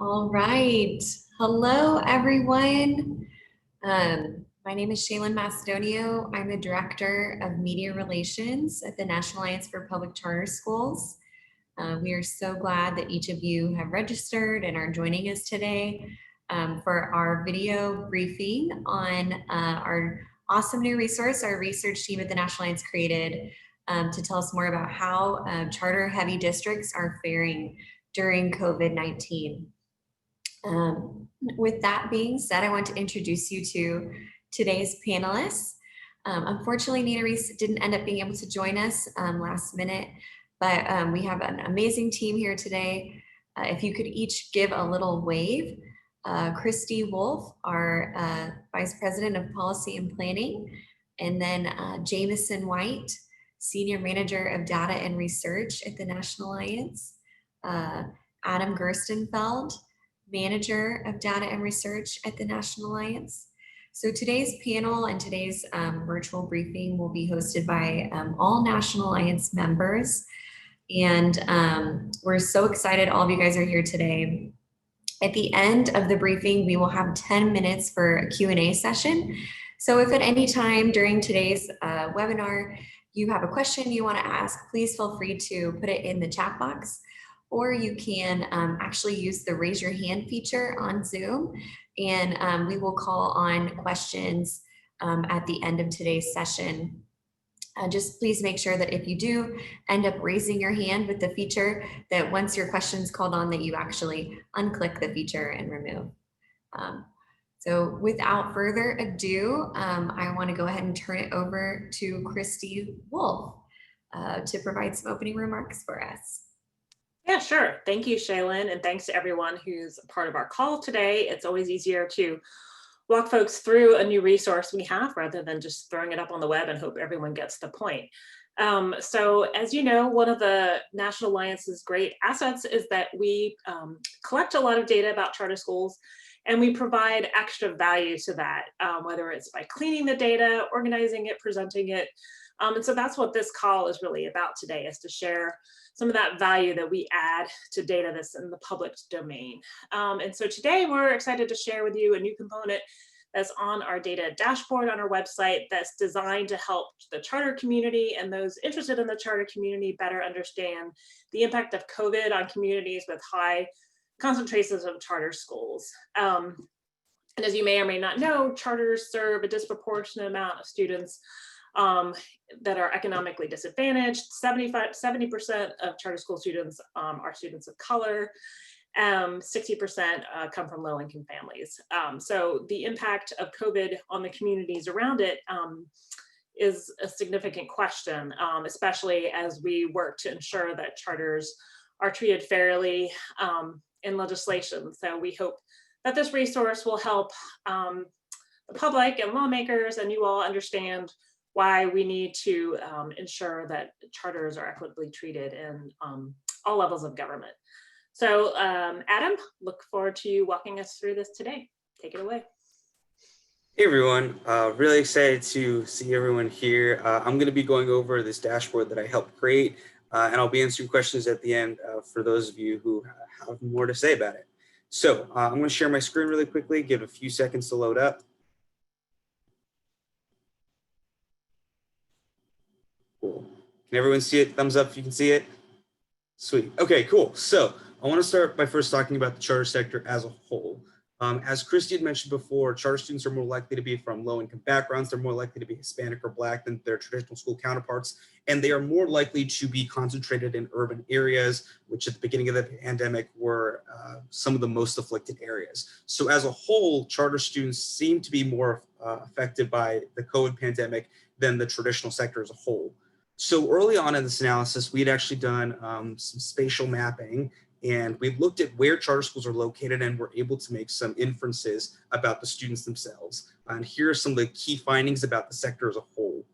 All right. Hello, everyone. My name is Shaylin Macedonio. I'm the Director of Media Relations at the National Alliance for Public Charter Schools. We are so glad that each of you have registered and are joining us today for our video briefing on our awesome new resource our research team at the National Alliance created to tell us more about how charter-heavy districts are faring during COVID-19. With that being said, I want to introduce you to today's panelists. Unfortunately, Nina Reese didn't end up being able to join us last minute, but we have an amazing team here today. If you could each give a little wave. Christy Wolf, our Vice President of Policy and Planning, and then Jameson White, Senior Manager of Data and Research at the National Alliance, Adam Gerstenfeld, Manager of Data and Research at the National Alliance. So today's panel and today's virtual briefing will be hosted by all National Alliance members. And we're so excited all of you guys are here today. At the end of the briefing, we will have 10 minutes for a Q&A session. So if at any time during today's webinar, you have a question you want to ask, please feel free to put it in the chat box. Or you can actually use the raise your hand feature on Zoom, and we will call on questions at the end of today's session. Just please make sure that if you do end up raising your hand with the feature, that once your question is called on, that you actually unclick the feature and remove. So without further ado, I want to go ahead and turn it over to Christy Wolf to provide some opening remarks for us. Yeah, sure. Thank you, Shaylin, and thanks to everyone who's a part of our call today. It's always easier to walk folks through a new resource we have rather than just throwing it up on the web and hope everyone gets the point. So as you know, one of the National Alliance's great assets is that we collect a lot of data about charter schools, and we provide extra value to that, whether it's by cleaning the data, organizing it, presenting it. And so that's what this call is really about today, is to share some of that value that we add to data that's in the public domain. And so today we're excited to share with you a new component that's on our data dashboard on our website that's designed to help the charter community and those interested in the charter community better understand the impact of COVID on communities with high concentrations of charter schools. And as you may or may not know, charters serve a disproportionate amount of students that are economically disadvantaged. 70% of charter school students are students of color. 60% come from low-income families. So the impact of COVID on the communities around it is a significant question, especially as we work to ensure that charters are treated fairly in legislation. So we hope that this resource will help the public and lawmakers and you all understand why we need to ensure that charters are equitably treated in all levels of government. So Adam, look forward to you walking us through this today. Take it away. Hey everyone, really excited to see everyone here. I'm going to be going over this dashboard that I helped create, and I'll be answering questions at the end for those of you who have more to say about it. So I'm going to share my screen really quickly, give it a few seconds to load up. Cool. Can everyone see it? Thumbs up if you can see it. Sweet. Okay, cool. So I want to start by first talking about the charter sector as a whole. As Christy had mentioned before, charter students are more likely to be from low-income backgrounds. They're more likely to be Hispanic or Black than their traditional school counterparts, and they are more likely to be concentrated in urban areas, which at the beginning of the pandemic were some of the most afflicted areas. So as a whole, charter students seem to be more affected by the COVID pandemic than the traditional sector as a whole. So early on in this analysis, we had actually done some spatial mapping, and we looked at where charter schools are located and were able to make some inferences about the students themselves. And here are some of the key findings about the sector as a whole.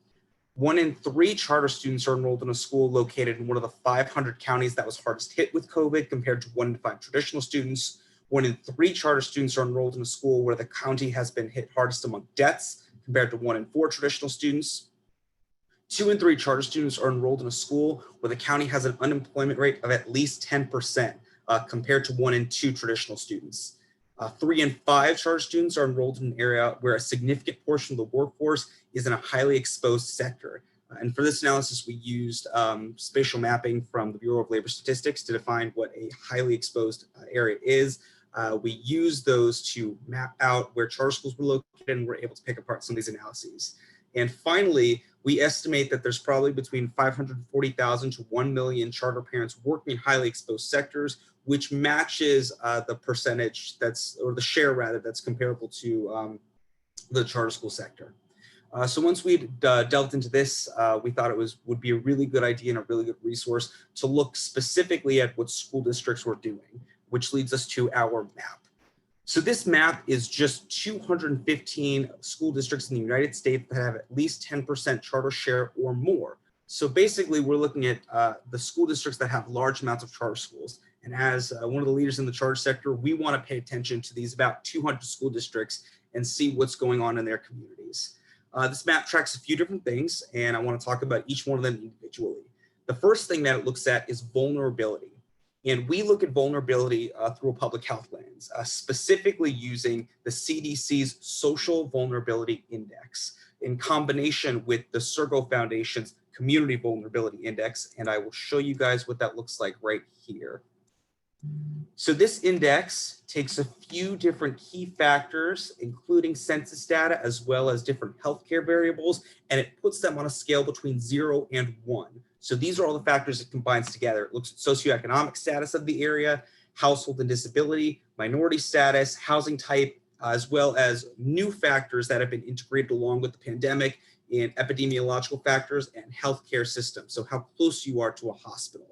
1 in 3 charter students are enrolled in a school located in one of the 500 counties that was hardest hit with COVID, compared to 1 in 5 traditional students. 1 in 3 charter students are enrolled in a school where the county has been hit hardest among deaths, compared to 1 in 4 traditional students. 2 in 3 charter students are enrolled in a school where the county has an unemployment rate of at least 10%, compared to 1 and 2 traditional students. 3 and 5 charter students are enrolled in an area where a significant portion of the workforce is in a highly exposed sector. And for this analysis, we used spatial mapping from the Bureau of Labor Statistics to define what a highly exposed area is. We used those to map out where charter schools were located, and we're able to pick apart some of these analyses. And finally, we estimate that there's probably between 540,000 to 1 million charter parents working in highly exposed sectors, which matches the percentage or the share rather, that's comparable to the charter school sector. So once we delved into this, we thought it would be a really good idea and a really good resource to look specifically at what school districts were doing, which leads us to our map. So this map is just 215 school districts in the United States that have at least 10% charter share or more. So basically, we're looking at the school districts that have large amounts of charter schools. And as one of the leaders in the charter sector, we want to pay attention to these about 200 school districts and see what's going on in their communities. This map tracks a few different things, and I want to talk about each one of them individually. The first thing that it looks at is vulnerability. And we look at vulnerability through a public health lens, specifically using the CDC's Social Vulnerability Index in combination with the Sergo Foundation's Community Vulnerability Index. And I will show you guys what that looks like right here. So this index takes a few different key factors, including census data, as well as different healthcare variables, and it puts them on a scale between 0 and 1. So these are all the factors it combines together. It looks at socioeconomic status of the area, household and disability, minority status, housing type, as well as new factors that have been integrated along with the pandemic in epidemiological factors and healthcare systems. So how close you are to a hospital.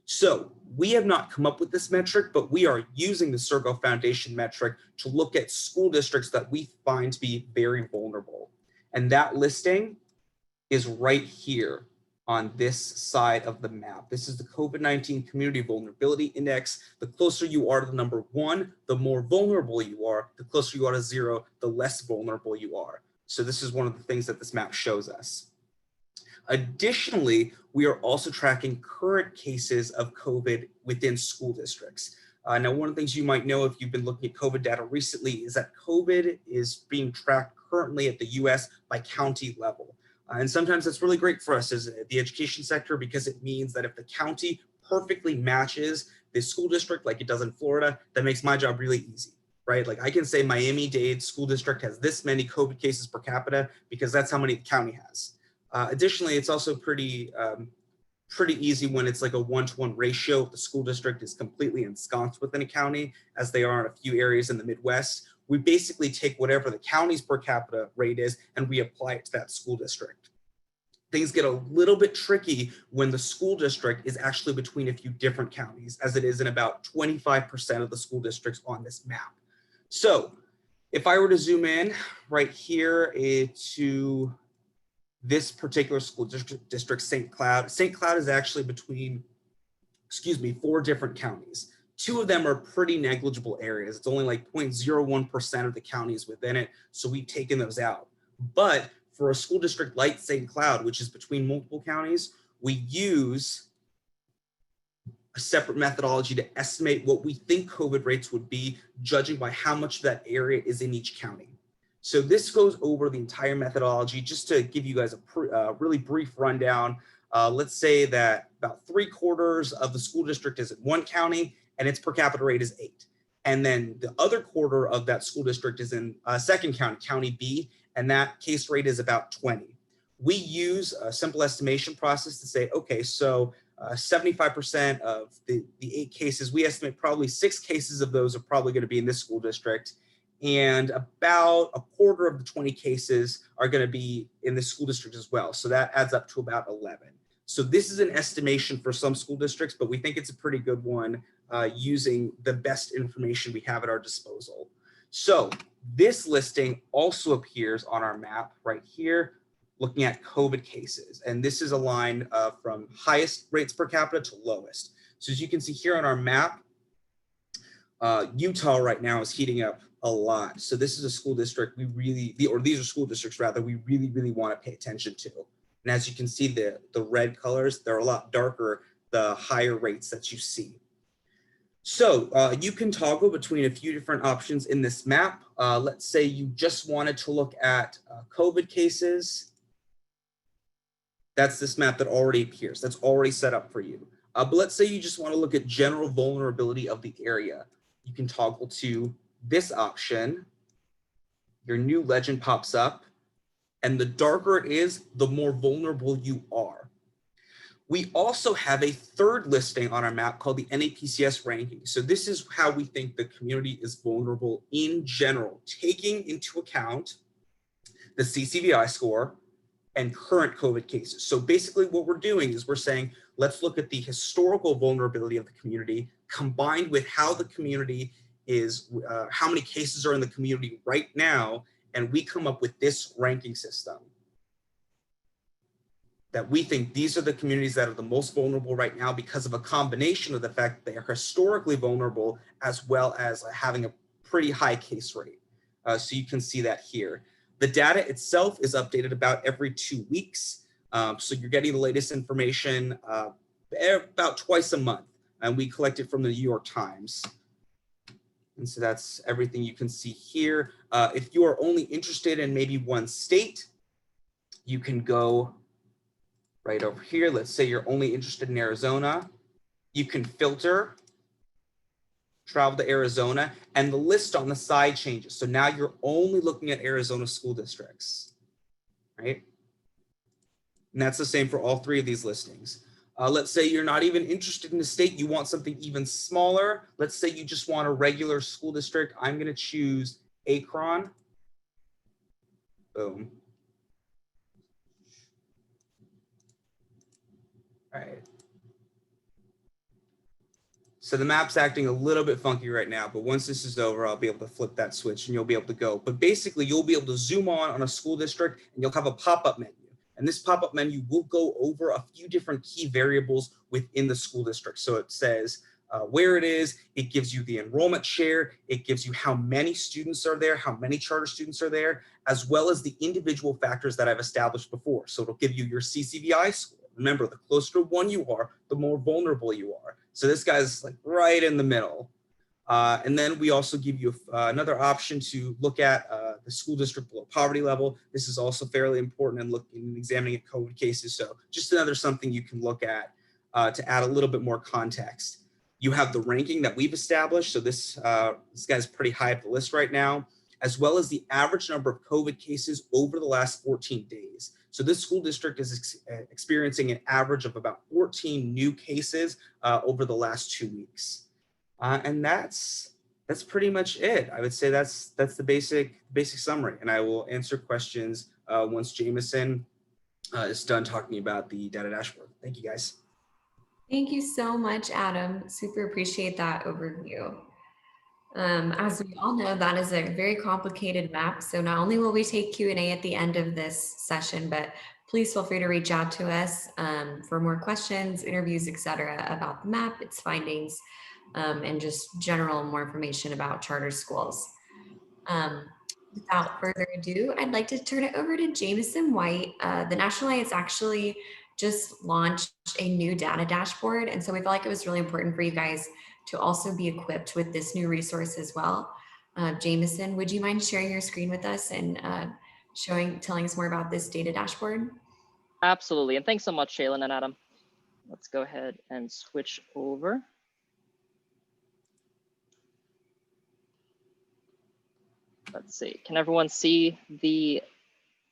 So we have not come up with this metric, but we are using the Sergo Foundation metric to look at school districts that we find to be very vulnerable. And that listing is right here on this side of the map. This is the COVID-19 Community Vulnerability Index. The closer you are to the number 1, the more vulnerable you are. The closer you are to 0, the less vulnerable you are. So this is one of the things that this map shows us. Additionally, we are also tracking current cases of COVID within school districts. Now, one of the things you might know if you've been looking at COVID data recently is that COVID is being tracked currently at the US by county level. And sometimes that's really great for us as the education sector because it means that if the county perfectly matches the school district like it does in Florida, that makes my job really easy, right? Like I can say Miami-Dade School District has this many COVID cases per capita because that's how many the county has. Additionally, it's also pretty easy when it's like a 1-to-1 ratio. If the school district is completely ensconced within a county, as they are in a few areas in the Midwest. We basically take whatever the county's per capita rate is and we apply it to that school district. Things get a little bit tricky when the school district is actually between a few different counties, as it is in about 25% of the school districts on this map. So if I were to zoom in right here to this particular school district, St. Cloud. St. Cloud is actually between, 4 different counties. 2 of them are pretty negligible areas. It's only like 0.01% of the counties within it. So we've taken those out. But for a school district like St. Cloud, which is between multiple counties, we use a separate methodology to estimate what we think COVID rates would be, judging by how much of that area is in each county. So this goes over the entire methodology. Just to give you guys a really brief rundown, let's say that about 3/4 of the school district is in one county and its per capita rate is 8. And then the other quarter of that school district is in a second county, County B, and that case rate is about 20. We use a simple estimation process to say, okay, so 75% of the 8 cases, we estimate probably 6 cases of those are probably going to be in this school district. And about a quarter of the 20 cases are going to be in the school district as well. So that adds up to about 11. So this is an estimation for some school districts, but we think it's a pretty good one using the best information we have at our disposal. So this listing also appears on our map right here, looking at COVID cases. And this is a line from highest rates per capita to lowest. So as you can see here on our map, Utah right now is heating up a lot. So this is a school district these are school districts rather, we really want to pay attention to. And as you can see, the red colors, they're a lot darker the higher rates that you see. So you can toggle between a few different options in this map. Let's say you just wanted to look at COVID cases. That's this map that already appears. That's already set up for you. But let's say you just want to look at general vulnerability of the area. You can toggle to this option. Your new legend pops up, and the darker it is, the more vulnerable you are. We also have a third listing on our map called the NAPCS ranking. So this is how we think the community is vulnerable in general, taking into account the CCVI score and current COVID cases. So basically what we're doing is we're saying, let's look at the historical vulnerability of the community combined with how the community is, how many cases are in the community right now, and we come up with this ranking system that we think these are the communities that are the most vulnerable right now because of a combination of the fact that they are historically vulnerable as well as having a pretty high case rate. So you can see that here. The data itself is updated about every 2 weeks. So you're getting the latest information about twice a month, and we collect it from the New York Times. And so that's everything you can see here. If you are only interested in maybe one state, you can go right over here. Let's say you're only interested in Arizona. You can filter, travel to Arizona, and the list on the side changes. So now you're only looking at Arizona school districts, right? And that's the same for all three of these listings. Let's say you're not even interested in the state, you want something even smaller. Let's say you just want a regular school district. I'm gonna choose Akron. Boom. All right. So the map's acting a little bit funky right now, but once this is over, I'll be able to flip that switch and you'll be able to go. But basically, you'll be able to zoom on a school district and you'll have a pop-up menu. And this pop-up menu will go over a few different key variables within the school district. So it says where it is, it gives you the enrollment share, it gives you how many students are there, how many charter students are there, as well as the individual factors that I've established before. So it'll give you your CCVI score. Remember, the closer to 1 you are, the more vulnerable you are. So this guy's like right in the middle. And then we also give you another option to look at the school district below poverty level. This is also fairly important in looking and examining at COVID cases. So just another something you can look at to add a little bit more context. You have the ranking that we've established. So this guy's pretty high up the list right now, as well as the average number of COVID cases over the last 14 days. So this school district is experiencing an average of about 14 new cases over the last 2 weeks. And that's pretty much it. I would say that's the basic summary. And I will answer questions once Jameson is done talking about the data dashboard. Thank you, guys. Thank you so much, Adam. Super appreciate that overview. As we all know, that is a very complicated map. So not only will we take Q&A at the end of this session, but please feel free to reach out to us for more questions, interviews, etc., about the map, its findings, and just general more information about charter schools. Without further ado, I'd like to turn it over to Jameson White. The National Alliance actually just launched a new data dashboard. And so we felt like it was really important for you guys to also be equipped with this new resource as well. Jameson, would you mind sharing your screen with us and telling us more about this data dashboard? Absolutely, and thanks so much, Shaylin and Adam. Let's go ahead and switch over. Let's see, can everyone see the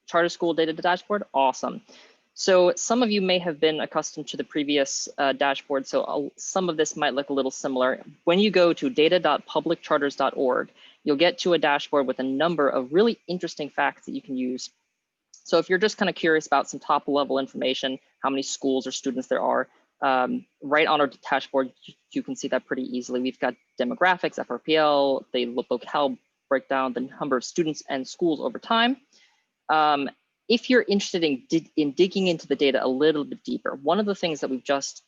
charter school data dashboard? Awesome. So some of you may have been accustomed to the previous dashboard, so some of this might look a little similar. When you go to data.publiccharters.org, you'll get to a dashboard with a number of really interesting facts that you can use. So if you're just kind of curious about some top level information, how many schools or students there are, right on our dashboard, you can see that pretty easily. We've got demographics, FRPL, the locale breakdown, the number of students and schools over time. If you're interested in digging into the data a little bit deeper, one of the things that we've just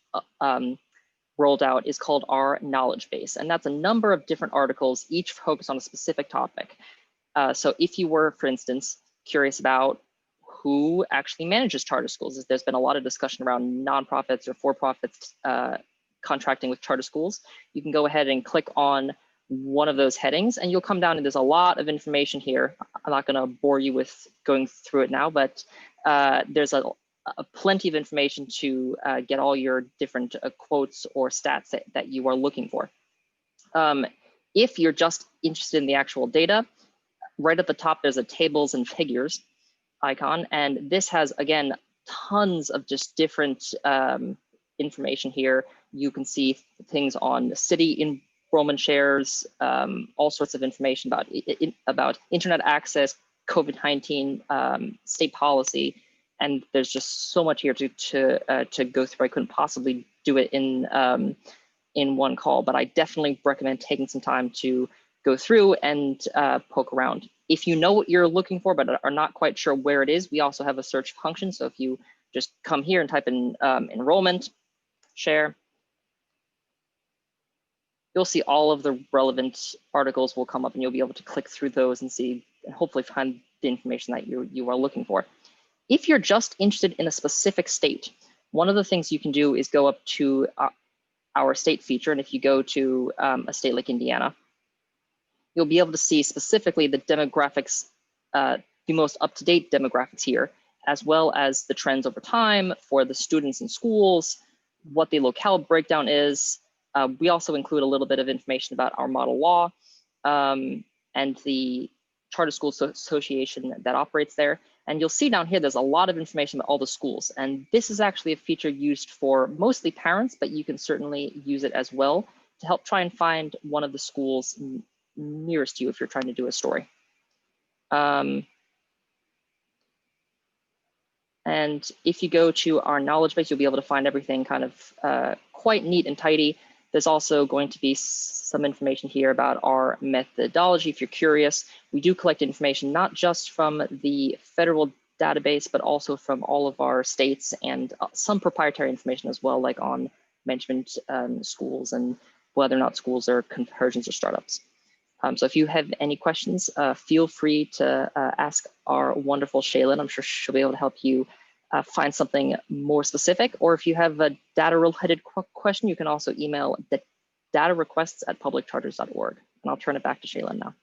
rolled out is called our knowledge base. And that's a number of different articles, each focused on a specific topic. So if you were, for instance, curious about who actually manages charter schools, there's been a lot of discussion around nonprofits or for-profits contracting with charter schools, you can go ahead and click on one of those headings and you'll come down and there's a lot of information here. I'm not going to bore you with going through it now, but there's a plenty of information to get all your different quotes or stats that you are looking for. If you're just interested in the actual data, right at the top, there's a tables and figures icon. And this has, again, tons of just different information here. You can see things on the city enrollment shares, all sorts of information about internet access, COVID-19, state policy. And there's just so much here to go through. I couldn't possibly do it in one call, but I definitely recommend taking some time to go through and poke around. If you know what you're looking for, but are not quite sure where it is, we also have a search function. So if you just come here and type in enrollment share, you'll see all of the relevant articles will come up and you'll be able to click through those and see, and hopefully find the information that you are looking for. If you're just interested in a specific state, one of the things you can do is go up to our state feature. And if you go to a state like Indiana, you'll be able to see specifically the demographics, the most up-to-date demographics here, as well as the trends over time for the students in schools, what the locale breakdown is. We also include a little bit of information about our model law and the charter school association that operates there. And you'll see down here, there's a lot of information about all the schools. And this is actually a feature used for mostly parents, but you can certainly use it as well to help try and find one of the schools nearest you if you're trying to do a story. And if you go to our knowledge base, you'll be able to find everything kind of quite neat and tidy. There's also going to be some information here about our methodology. If you're curious, we do collect information not just from the federal database, but also from all of our states and some proprietary information as well, like on management schools and whether or not schools are conversions or startups. So if you have any questions, feel free to ask our wonderful Shaylin. I'm sure she'll be able to help you find something more specific, or if you have a data-related question, you can also email the data requests at publiccharters.org. And I'll turn it back to Shaylin now.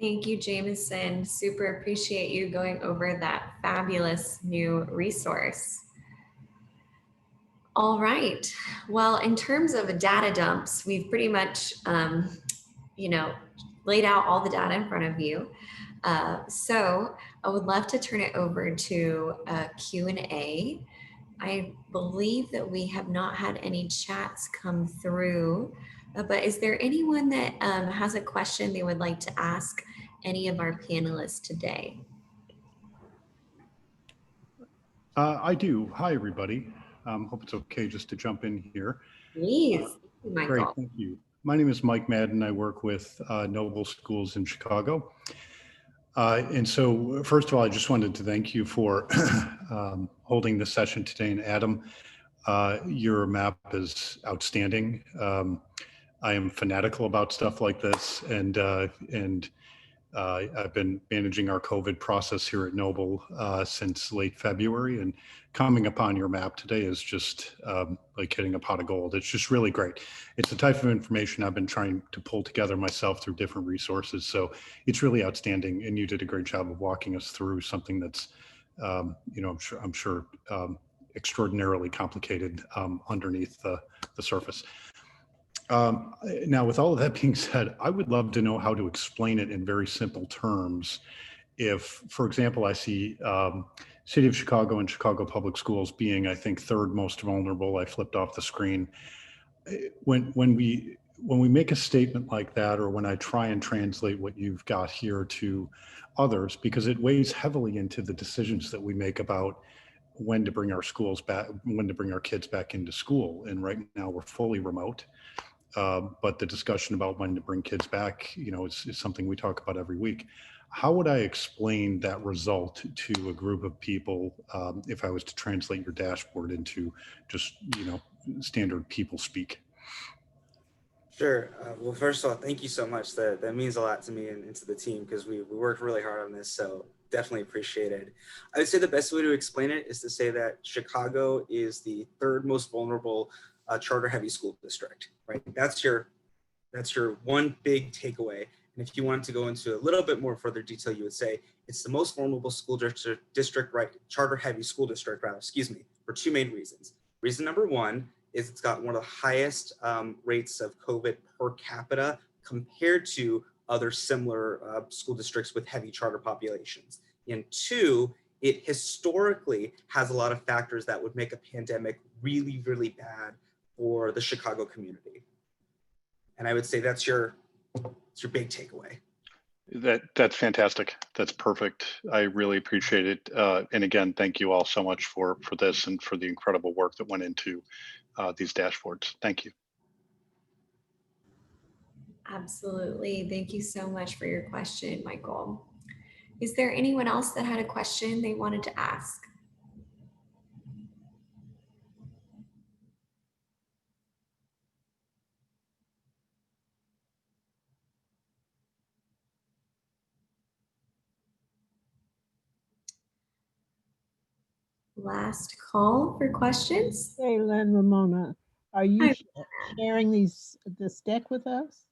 Thank you, Jameson. Super appreciate you going over that fabulous new resource. All right. Well, in terms of data dumps, we've pretty much, laid out all the data in front of you. So I would love to turn it over to Q&A. I believe that we have not had any chats come through, but is there anyone that has a question they would like to ask any of our panelists today? I do. Hi, everybody. Hope it's okay just to jump in here. Please, Michael. Great, thank you. My name is Mike Madden. I work with Noble Schools in Chicago. And so, first of all, I just wanted to thank you for holding this session today. And Adam, your map is outstanding. I am fanatical about stuff like this, and I've been managing our COVID process here at Noble since late February, and coming upon your map today is just like hitting a pot of gold. It's just really great. It's the type of information I've been trying to pull together myself through different resources. So it's really outstanding, and you did a great job of walking us through something that's, I'm sure extraordinarily complicated underneath the surface. Now, with all of that being said, I would love to know how to explain it in very simple terms. If, for example, I see City of Chicago and Chicago Public Schools being, I think, third most vulnerable. I flipped off the screen. When we make a statement like that, or when I try and translate what you've got here to others, because it weighs heavily into the decisions that we make about when to bring our schools back, when to bring our kids back into school. And right now we're fully remote. But the discussion about when to bring kids back, is something we talk about every week. How would I explain that result to a group of people if I was to translate your dashboard into just, standard people speak? Sure. Well, first of all, thank you so much. That means a lot to me and to the team, because we worked really hard on this. So definitely appreciated. I would say the best way to explain it is to say that Chicago is the third most vulnerable charter heavy school district, right? That's your one big takeaway. And if you wanted to go into a little bit more further detail, you would say it's the most vulnerable school district, right? Charter heavy school district, rather, excuse me, for two main reasons. Reason number one is it's got one of the highest rates of COVID per capita compared to other similar school districts with heavy charter populations. And two, it historically has a lot of factors that would make a pandemic really, really bad for the Chicago community. And I would say that's your big takeaway. That's fantastic. That's perfect. I really appreciate it. And again, thank you all so much for this and for the incredible work that went into these dashboards. Thank you. Absolutely. Thank you so much for your question, Michael. Is there anyone else that had a question they wanted to ask? Last call for questions. Shaylin, Ramona, are you Hi. sharing this deck with us?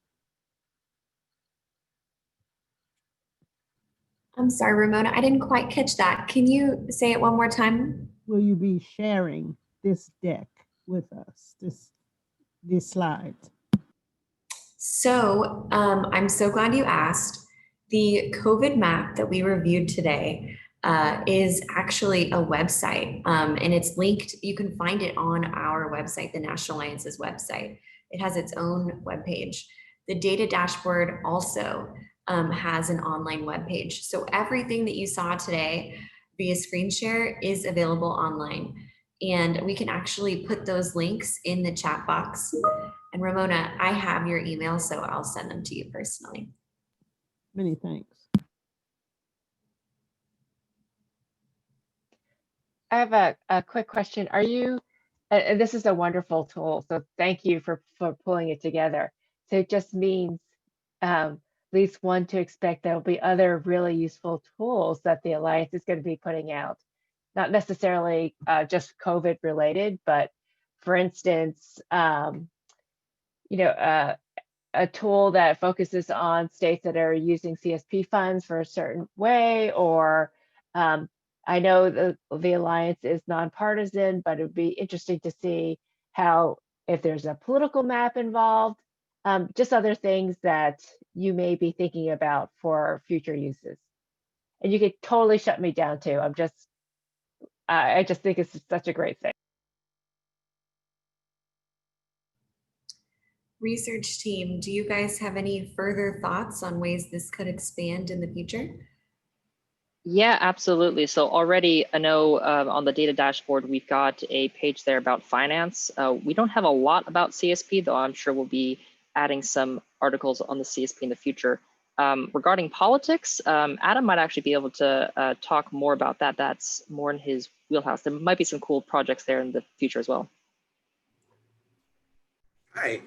I'm sorry, Ramona, I didn't quite catch that. Can you say it one more time? Will you be sharing this deck with us, these slides? So I'm so glad you asked. The COVID map that we reviewed today is actually a website, and it's linked. You can find it on our website, the National Alliance's website. It has its own webpage. The data dashboard also has an online webpage. So everything that you saw today via screen share is available online. And we can actually put those links in the chat box. And Ramona, I have your email, so I'll send them to you personally. Many thanks. I have a quick question. Are you, and this is a wonderful tool, so thank you for pulling it together. So it just means leads one to expect there'll be other really useful tools that the Alliance is going to be putting out. Not necessarily just COVID related, but for instance, you know, a tool that focuses on states that are using CSP funds for a certain way, or I know the Alliance is nonpartisan, but it would be interesting to see how, if there's a political map involved, just other things that you may be thinking about for future uses. And you could totally shut me down too. I just think it's such a great thing. Research team, do you guys have any further thoughts on ways this could expand in the future? Yeah, absolutely. So already I know on the data dashboard, we've got a page there about finance. We don't have a lot about CSP, though I'm sure we'll be adding some articles on the CSP in the future. Regarding politics, Adam might actually be able to talk more about that. That's more in his wheelhouse. There might be some cool projects there in the future as well. Hi.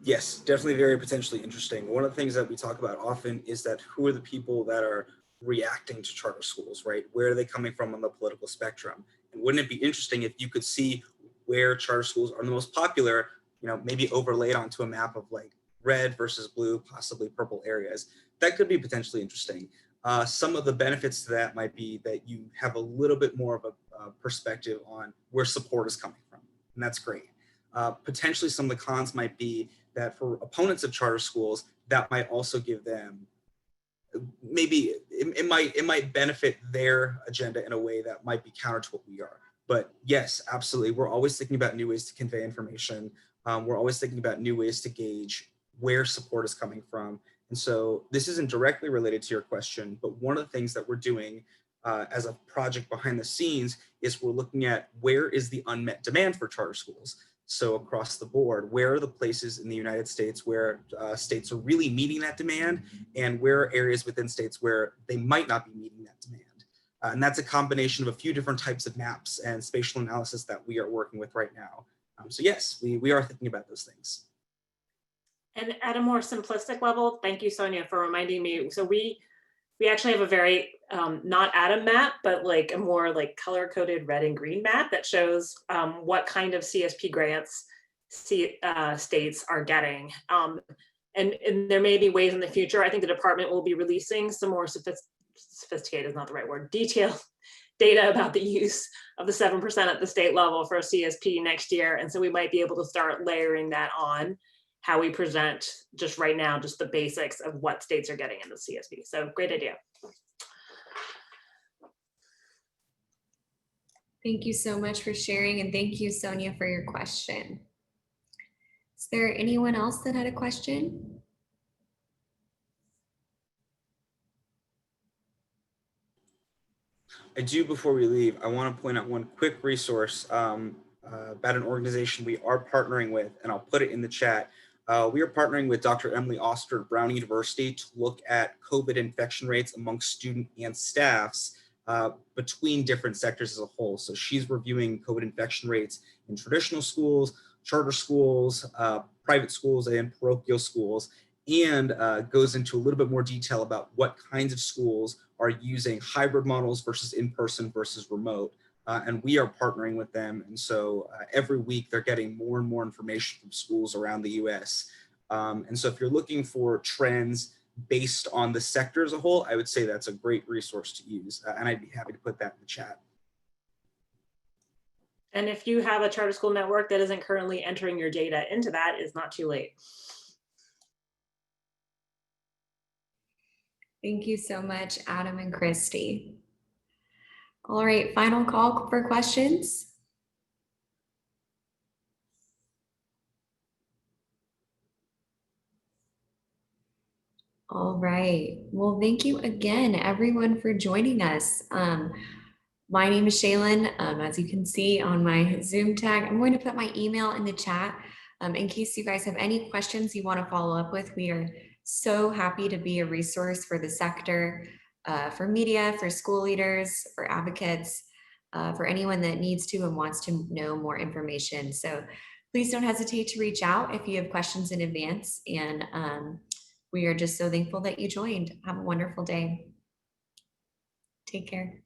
Yes, definitely very potentially interesting. One of the things that we talk about often is that who are the people that are reacting to charter schools, right? Where are they coming from on the political spectrum? And wouldn't it be interesting if you could see where charter schools are the most popular, you know, maybe overlaid onto a map of like red versus blue, possibly purple areas? That could be potentially interesting. Some of the benefits to that might be that you have a little bit more of a perspective on where support is coming from, and that's great. Potentially some of the cons might be that for opponents of charter schools, that might also give them, maybe it might benefit their agenda in a way that might be counter to what we are. But yes, absolutely. We're always thinking about new ways to convey information. We're always thinking about new ways to gauge where support is coming from. And so this isn't directly related to your question, but one of the things that we're doing as a project behind the scenes is we're looking at where is the unmet demand for charter schools. So across the board, where are the places in the United States where states are really meeting that demand, and where are areas within states where they might not be meeting that demand? And that's a combination of a few different types of maps and spatial analysis that we are working with right now. So yes, we are thinking about those things. And at a more simplistic level, thank you, Sonia, for reminding me. So we actually have a very not Atom map, but like a more like color coded red and green map that shows what kind of CSP grants states are getting. And there may be ways in the future, I think the department will be releasing some more sophisticated is not the right word, detailed data about the use of the 7% at the state level for CSP next year. And so we might be able to start layering that on how we present just right now, just the basics of what states are getting in the CSP. So great idea. Thank you so much for sharing, and thank you, Sonia, for your question. Is there anyone else that had a question? I do, before we leave, I want to point out one quick resource about an organization we are partnering with, and I'll put it in the chat. We are partnering with Dr. Emily Oster at Brown University to look at COVID infection rates amongst student and staffs between different sectors as a whole. So she's reviewing COVID infection rates in traditional schools, charter schools, private schools, and parochial schools, and goes into a little bit more detail about what kinds of schools are using hybrid models versus in-person versus remote. And we are partnering with them. And so every week they're getting more and more information from schools around the US. And so if you're looking for trends based on the sector as a whole, I would say that's a great resource to use. And I'd be happy to put that in the chat. And if you have a charter school network that isn't currently entering your data into that, it's not too late. Thank you so much, Adam and Christy. All right, final call for questions. All right, well, thank you again, everyone, for joining us. My name is Shaylin. As you can see on my Zoom tag, I'm going to put my email in the chat in case you guys have any questions you want to follow up with. We are so happy to be a resource for the sector, for media, for school leaders, for advocates, for anyone that needs to and wants to know more information. So please don't hesitate to reach out if you have questions in advance. And we are just so thankful that you joined. Have a wonderful day. Take care.